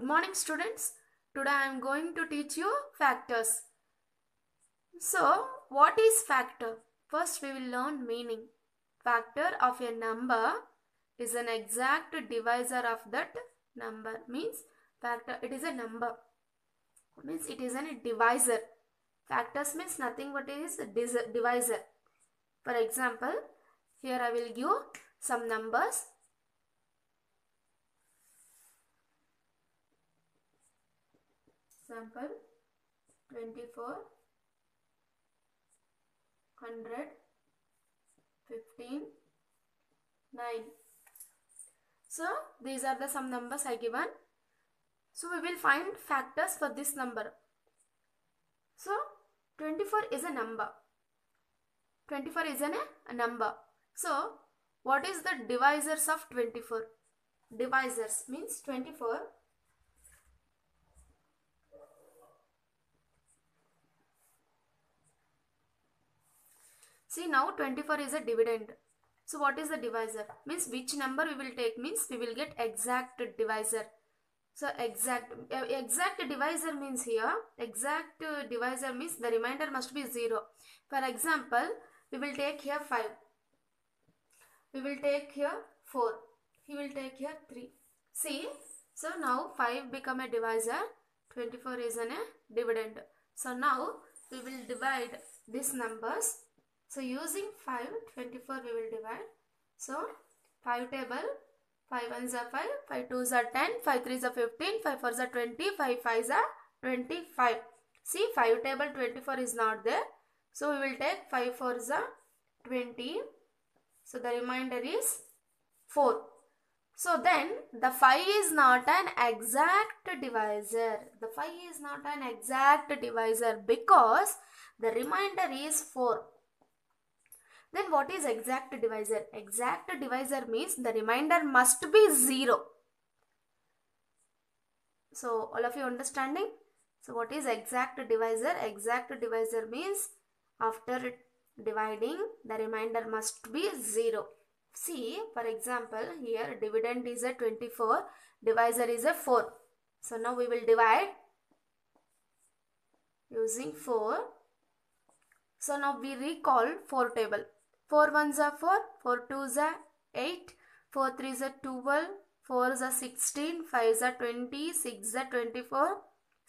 Good morning students. Today I am going to teach you factors. So what is factor? First we will learn meaning. Factor of a number is an exact divisor of that number. Means factor, it is a number. Means it is a divisor. Factors means nothing but it is a divisor. For example, here I will give some numbers. Example 24, 100, 15, 9. So these are the some numbers I given. So we will find factors for this number. So 24 is a number. 24 is a number. So what is the divisors of 24? Divisors means 24. See, now 24 is a dividend. So what is the divisor? Means which number we will take means we will get exact divisor. So exact divisor means here, exact divisor means the remainder must be 0. For example, we will take here 5. We will take here 4. We will take here 3. See, so now 5 become a divisor, 24 is a dividend. So now we will divide these numbers. So using 5, 24 we will divide. So 5 table, 5 1s are 5, 5 2s are 10, 5 3s are 15, 5 4s are 20, 5 5s are 25. See, 5 table 24 is not there. So we will take 5 4s are 20. So the remainder is 4. So then the 5 is not an exact divisor. The 5 is not an exact divisor because the remainder is 4. Then what is exact divisor? Exact divisor means the remainder must be 0. So all of you understanding? So what is exact divisor? Exact divisor means after dividing the remainder must be 0. See, for example, here dividend is a 24, divisor is a 4. So now we will divide using 4. So now we recall 4 table. 4 1s are 4, 4 2s are 8, 4 3s are 12, 4s are 16, 5s are 20, 6s are 24,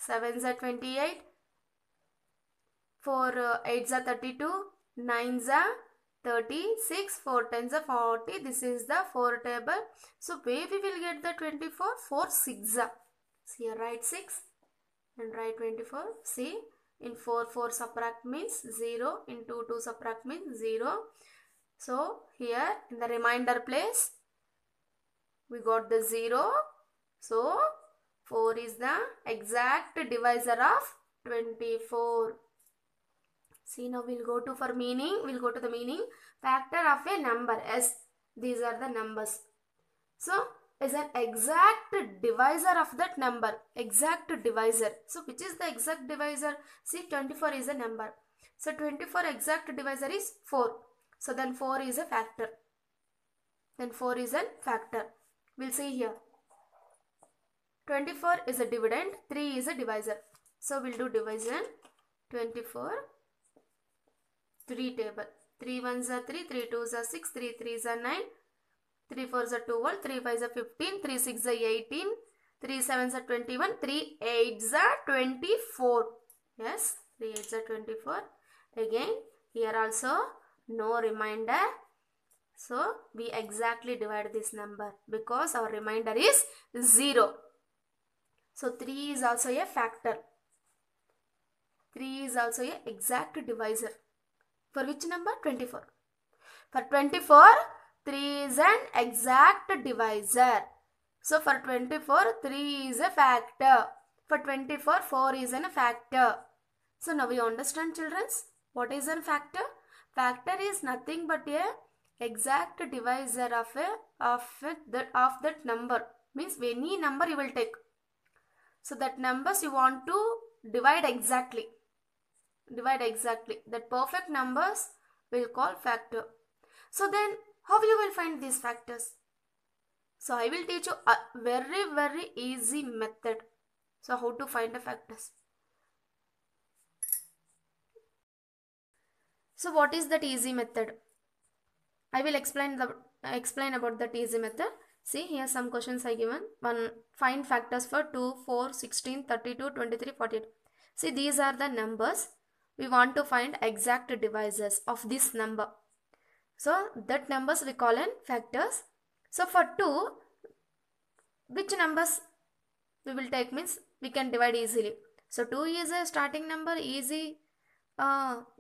7s are 28, 4 8s are 32, 9s are 36, 4 10s are 40. This is the 4 table. So where we will get the 24? 4 6s are. So here write 6 and write 24. See, in 4 4 subtract means 0, in 2 2 subtract means 0. So here in the remainder place we got the 0. So 4 is the exact divisor of 24. See, now we'll go to for meaning. We'll go to the meaning. Factor of a number. Yes, these are the numbers. So is an exact divisor of that number. Exact divisor. So which is the exact divisor? See, 24 is a number. So 24 exact divisor is 4. So then 4 is a factor. Then 4 is a factor. We'll see here. 24 is a dividend. 3 is a divisor. So we'll do division. 24. 3 table. 3 1s are 3. 3 2s are 6. 3 3s are 9. 3 4s are 12. 3 5s are 15. 3 6s are 18. 3 7s are 21. 3 8s are 24. Yes. 3 8s are 24. Again here also no remainder. So we exactly divide this number because our remainder is 0. So 3 is also a factor. 3 is also a exact divisor. For which number? 24. For 24, 3 is an exact divisor. So for 24, 3 is a factor. For 24, 4 is a factor. So now we understand, children, what is a factor? Factor is nothing but a exact divisor of that number. Means any number you will take. So that numbers you want to divide exactly. That perfect numbers will call factor. So then how you will find these factors? So I will teach you a very easy method. So how to find the factors. So what is that easy method? I will explain about that easy method. See, here some questions I given. One, find factors for 2, 4, 16, 32, 23, 48. See, these are the numbers. We want to find exact divisors of this number. So that numbers we call in factors. So for 2, which numbers we will take means we can divide easily. So 2 is a starting number, easy.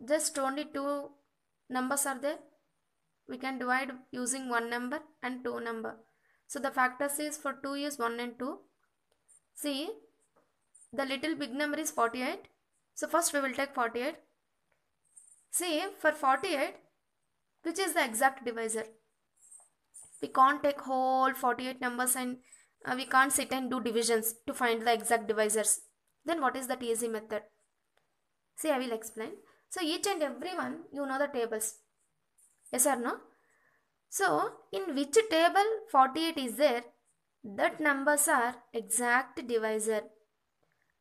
Just only 2 numbers are there. We can divide using 1 number and 2 number. So the factors is for 2 is 1 and 2. See, the little big number is 48. So first we will take 48. See, for 48, which is the exact divisor? We can't take whole 48 numbers and we can't sit and do divisions to find the exact divisors. Then what is that easy method? See, I will explain. So each and every one, you know the tables. Yes or no? So in which table 48 is there, that numbers are exact divisor.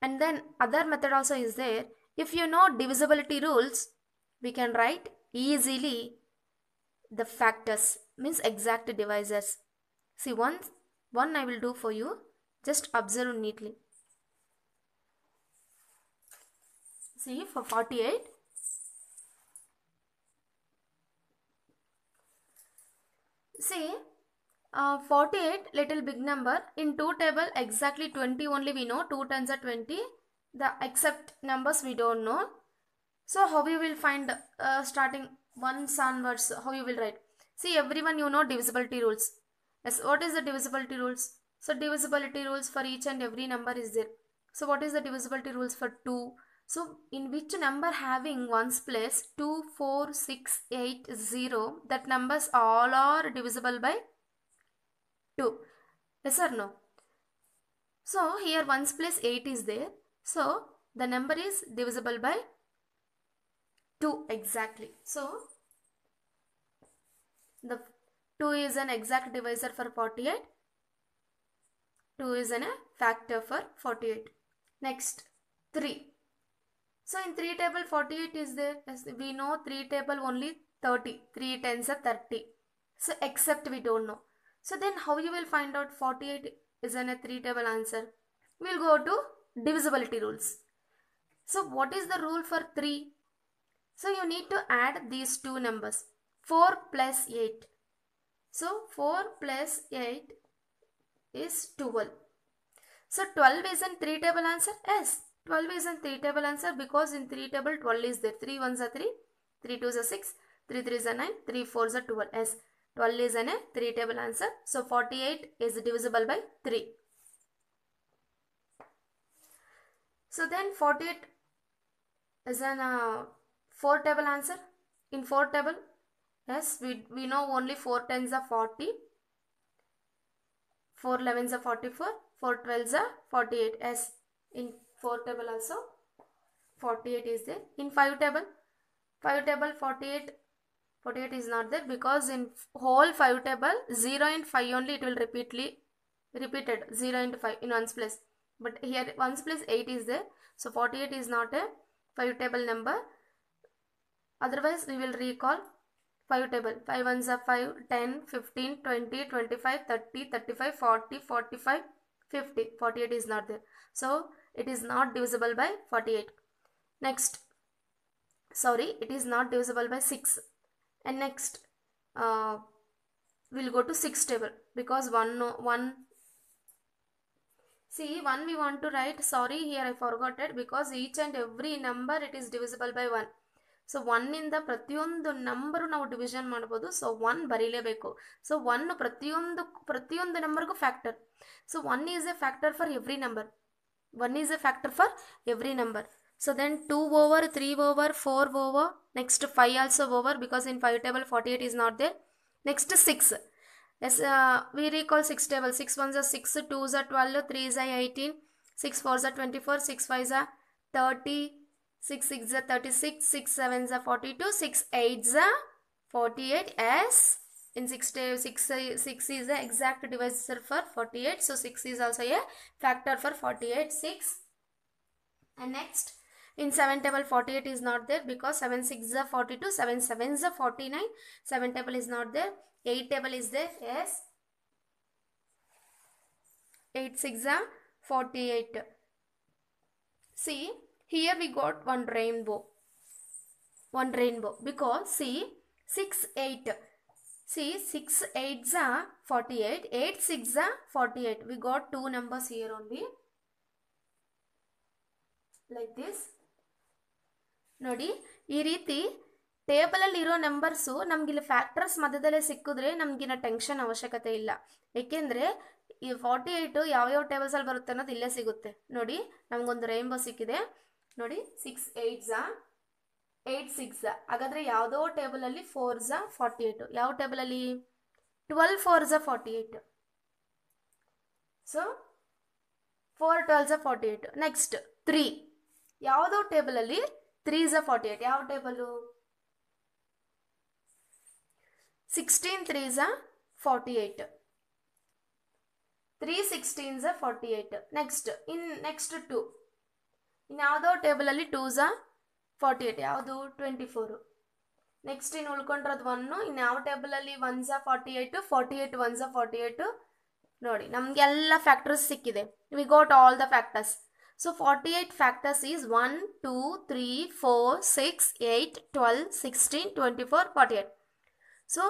And then other method also is there. If you know divisibility rules, we can write easily the factors, means exact divisors. See, one I will do for you. Just observe neatly. See, for 48, see, 48 little big number. In 2 table exactly 20 only we know. 2 tens are 20. The except numbers we don't know. So how you will find starting 1 onwards, how you will write? See, everyone you know divisibility rules. Yes, what is the divisibility rules? So divisibility rules for each and every number is there. So what is the divisibility rules for 2? So in which number having ones place 2, 4, 6, 8, 0, that numbers all are divisible by 2. Yes or no? So here ones place 8 is there. So the number is divisible by 2 exactly. So the 2 is an exact divisor for 48. 2 is a factor for 48. Next, 3. So in 3 table 48 is there. As we know 3 table only 30. 3 tens are 30. So except we don't know. So then how you will find out 48 is in a 3 table answer? We'll go to divisibility rules. So what is the rule for 3? So you need to add these two numbers. 4 plus 8. So 4 plus 8 is 12. So 12 is in 3 table answer? Yes. 12 is in 3 table answer because in 3 table 12 is there. 3 ones are 3, 3 twos are 6, 3 threes are 9, 3 fours are 12. Yes. 12 is in a 3 table answer. So 48 is divisible by 3. So then 48 is an 4 table answer. In 4 table, yes, we know only 4 tens are 40, 4 11s are 44, 4 12s are 48. Yes, in 4 table also 48 is there. In 5 table 48 is not there because in whole 5 table 0 and 5 only it will repeated 0 and 5 in ones place. But here ones place 8 is there. So 48 is not a 5 table number. Otherwise we will recall 5 table. 5 ones are 5, 10, 15, 20, 25, 30, 35, 40, 45, 50. 48 is not there. So it is not divisible by 48. Next, sorry, it is not divisible by 6. And next, we'll go to 6 table because 1 see 1 we want to write. Sorry, here I forgot it because each and every number it is divisible by 1. So 1 ಇಂದ ಪ್ರತಿಯೊಂದು number ನಾವು division ಮಾಡ್ಬೋದು. So 1 ಬರೀಲೇಬೇಕು. So 1 ಪ್ರತಿಯೊಂದು ನಂಬರ್ಗೂ factor. So 1 is a factor for every number. 1 is a factor for every number. So then 2 over, 3 over, 4 over, next 5 also over because in 5 table 48 is not there. Next 6. Yes, we recall 6 table. 6 ones are 6, 2s are 12, 3s are 18, 6 4s are 24, 6 5s are 30, 6 6s are 36, 6 7s are 42, 6 8s are 48. Yes, In 6 is the exact divisor for 48. So 6 is also a factor for 48. 6. And next, in 7 table 48 is not there because 7 6 is 42, 7 7 is 49. 7 table is not there. 8 table is there. Yes. 8 6 is 48. See, here we got one rainbow. One rainbow because see 6 8. See 6 8 is 48. 8 6 is 48. We got two numbers here only. Like this. ನೋಡಿ ಈ ರೀತಿ ಟೇಬಲಲ್ಲಿ ಇರೋ numbers ನಮಗಿಲ್ಲಿ factors ಮಧ್ಯದಲ್ಲೇ ಸಿಕ್ಕಿದ್ರೆ ನಮಗಿನ್ನ tension ಅವಶ್ಯಕತೆ ಇಲ್ಲ. ಏಕೆಂದರೆ ಈ 48 ಯಾವ್ಯಾವ ಟೇಬಲ್ಸಲ್ಲಿ ಬರುತ್ತೆ ಅನ್ನೋದು ಇಲ್ಲೇ ಸಿಗುತ್ತೆ. ನೋಡಿ ನಮಗೊಂದು ರೈನ್ಬೋ ಸಿಕ್ಕಿದೆ. ನೋಡಿ 6 8 8 6. ಹಾಗಾದರೆ ಯಾವುದೋ ಟೇಬಲಲ್ಲಿ 4 48. ಯಾವ ಟೇಬಲಲ್ಲಿ 12 4 48. ಸೊ 4 12 48. ನೆಕ್ಸ್ಟ್ 3. ಯಾವುದೋ ಟೇಬಲಲ್ಲಿ 3 48. ಯಾವ ಟೇಬಲು 16 3 48. 3 16 48. ನೆಕ್ಸ್ಟ್ 2. ಇನ್ಯಾವುದೋ ಟೇಬಲಲ್ಲಿ 2 48. ಯಾವುದು 24. ನೆಕ್ಸ್ಟ್ ಇನ್ನು ಉಳ್ಕೊಂಡಿರೋದು 1. ಇನ್ಯಾವ ಟೇಬಲಲ್ಲಿ 1 48 48 1 48. ನೋಡಿ ನಮಗೆಲ್ಲ ಫ್ಯಾಕ್ಟರ್ಸ್ ಸಿಕ್ಕಿದೆ. We got all the factors. So 48 factors is 1, 2, 3, 4, 6, 8, 12, 16, 24, 48. So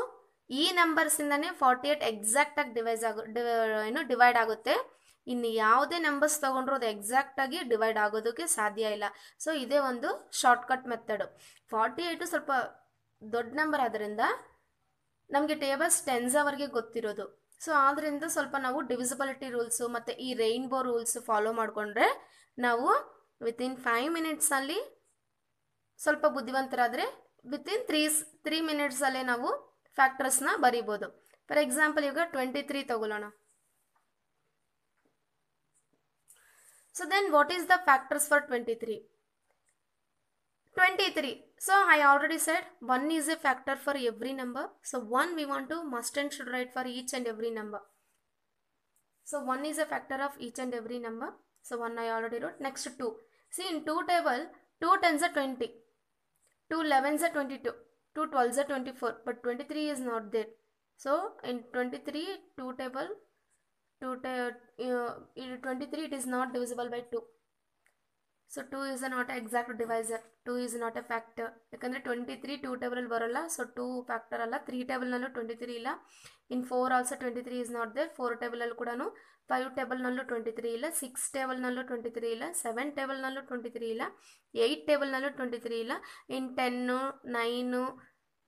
ಈ ನಂಬರ್ಸಿಂದನೇ 48 ಎಕ್ಸಾಕ್ಟಾಗಿ ಡಿವೈಡ್ ಆಗುತ್ತೆ. ಇನ್ನು ಯಾವುದೇ ನಂಬರ್ಸ್ ತೊಗೊಂಡ್ರು ಅದು ಎಕ್ಸಾಕ್ಟಾಗಿ ಡಿವೈಡ್ ಆಗೋದಕ್ಕೆ ಸಾಧ್ಯ ಇಲ್ಲ. ಸೊ ಇದೇ ಒಂದು ಶಾರ್ಟ್ಕಟ್ ಮೆಥಡು. 48 ಸ್ವಲ್ಪ ದೊಡ್ಡ ನಂಬರ್ ಆದ್ದರಿಂದ ನಮಗೆ ಟೇಬಲ್ಸ್ ಟೆನ್ಸ್ವರೆಗೆ ಗೊತ್ತಿರೋದು. ಸೊ ಆದ್ದರಿಂದ ಸ್ವಲ್ಪ ನಾವು ಡಿವಿಸಿಬಿಲಿಟಿ ರೂಲ್ಸು ಮತ್ತು ಈ ರೈನ್ಬೋ ರೂಲ್ಸ್ ಫಾಲೋ ಮಾಡಿಕೊಂಡ್ರೆ ನಾವು ವಿತಿನ್ 5 ಮಿನಿಟ್ಸಲ್ಲಿ ಸ್ವಲ್ಪ ಬುದ್ಧಿವಂತರಾದರೆ ವಿತಿನ್ 3 ಮಿನಿಟ್ಸಲ್ಲೇ ನಾವು ಫ್ಯಾಕ್ಟರ್ಸ್ನ ಬರಿಬೋದು. ಫಾರ್ ಎಕ್ಸಾಂಪಲ್ ಈಗ 23 ತಗೊಳ್ಳೋಣ. So then what is the factors for 23? 23. So I already said 1 is a factor for every number. So 1 we want to must and should write for each and every number. So 1 is a factor of each and every number. So 1 I already wrote. Next 2. See in 2 table 2 10s are 20. 2 11s are 22. 2 12s are 24. But 23 is not there. So in 23 2 table 23 it is not divisible by 2. So 2 is not an exact divisor. 2 is not a factor. ಯಾಕಂದರೆ 23 2 table ಬರೋಲ್ಲ. So 2 factor ಅಲ್ಲ. 3 ಟೇಬಲ್ನಲ್ಲೂ 23 ಇಲ್ಲ. ಇನ್ 4 also 23 is not there. 4 ಟೇಬಲಲ್ಲಿ ಕೂಡ 5 ಟೇಬಲ್ನಲ್ಲೂ 23 ಇಲ್ಲ. 6 ಟೇಬಲ್ನಲ್ಲೂ 23 ಇಲ್ಲ. 7 ಟೇಬಲ್ನಲ್ಲೂ 23 ಇಲ್ಲ. 8 ಟೇಬಲ್ನಲ್ಲೂ 23 ಇಲ್ಲ. ಇನ್ 10 9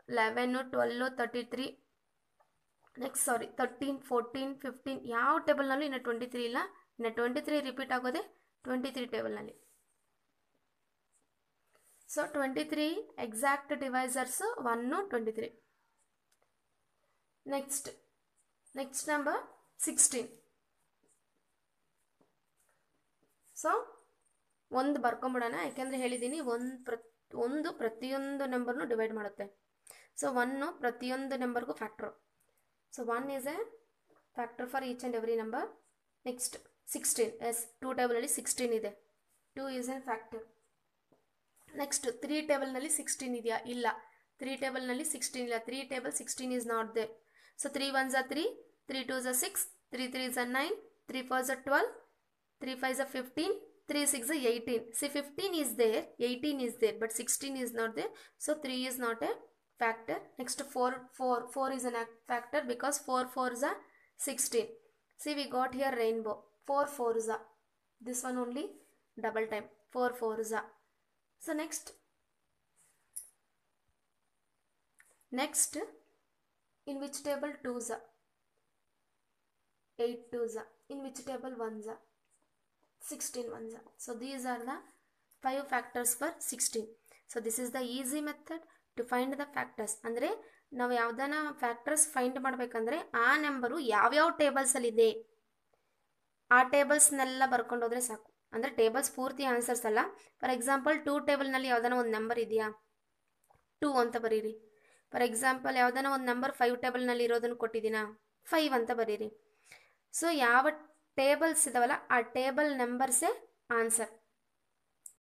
11 12 33 next 13 14 15 ಯಾವ ಟೇಬಲ್ನಲ್ಲೂ ಇನ್ನು 23 ಇಲ್ಲ. ಇನ್ನು 23 ರಿಪೀಟ್ ಆಗೋದೆ 23 ಟೇಬಲ್ನಲ್ಲಿ. So 23 exact divisors 1 23. Next number 16. So ಒಂದು ಬರ್ಕೊಂಬಿಡೋಣ. ಯಾಕೆಂದರೆ ಹೇಳಿದ್ದೀನಿ ಒಂದು ಪ್ರತಿಯೊಂದು ನಂಬರ್ನು ಡಿವೈಡ್ ಮಾಡುತ್ತೆ. ಸೊ 1 ಪ್ರತಿಯೊಂದು ನಂಬರ್ಗೂ factor. So 1 is a factor for each and every number. Next 16. Yes 2 ಟೇಬಲಲ್ಲಿ 16 ಇದೆ. 2 ಈಸ್ ಎನ್ ಫ್ಯಾಕ್ಟರ್. ನೆಕ್ಸ್ಟ್ 3 ಟೇಬಲ್ನಲ್ಲಿ 16 ಇದೆಯಾ? ಇಲ್ಲ. 3 ಟೇಬಲ್ನಲ್ಲಿ 16 ಇಲ್ಲ. 3 table 16 is not there. So 3 1s are 3, 3 2s are 6, 3 3s are 9, 3 4s are 12, 3 5s are 15, 3 6 are 18. See 15 is there, 18 is there, but 16 is not there. So 3 is not a factor. Next 4 is a factor because 4 4s are 16. See we got here rainbow. 4 4s are. This one only double time. 4 4s are. So next in which table 2s are? 8 2s are. In which table 1s are? 16 1s are. So these are the 5 factors for 16. So this is the easy method to find the factors. ಅಂದರೆ ನಾವು ಯಾವುದನ್ನ factors find ಮಾಡಬೇಕಂದ್ರೆ ಆ number ಯಾವ್ಯಾವ ಟೇಬಲ್ಸಲ್ಲಿದೆ ಆ ಟೇಬಲ್ಸ್ನೆಲ್ಲ ಬರ್ಕೊಂಡು ಹೋದರೆ ಸಾಕು. ಅಂದರೆ ಟೇಬಲ್ಸ್ ಪೂರ್ತಿ ಆನ್ಸರ್ಸ್ ಅಲ್ಲ. ಫಾರ್ ಎಕ್ಸಾಂಪಲ್ 2 ಟೇಬಲ್ನಲ್ಲಿ ಯಾವುದಾನ ಒಂದು ನಂಬರ್ ಇದೆಯಾ? 2 ಅಂತ ಬರೀರಿ. ಫಾರ್ ಎಕ್ಸಾಂಪಲ್ ಯಾವುದಾನ ಒಂದು ನಂಬರ್ 5 ಟೇಬಲ್ನಲ್ಲಿ ಇರೋದನ್ನು ಕೊಟ್ಟಿದ್ದೀನಾ, 5 ಅಂತ ಬರೀರಿ. ಸೊ ಯಾವ ಟೇಬಲ್ಸ್ ಇದಾವಲ್ಲ ಆ ಟೇಬಲ್ ನಂಬರ್ಸೇ ಆನ್ಸರ್.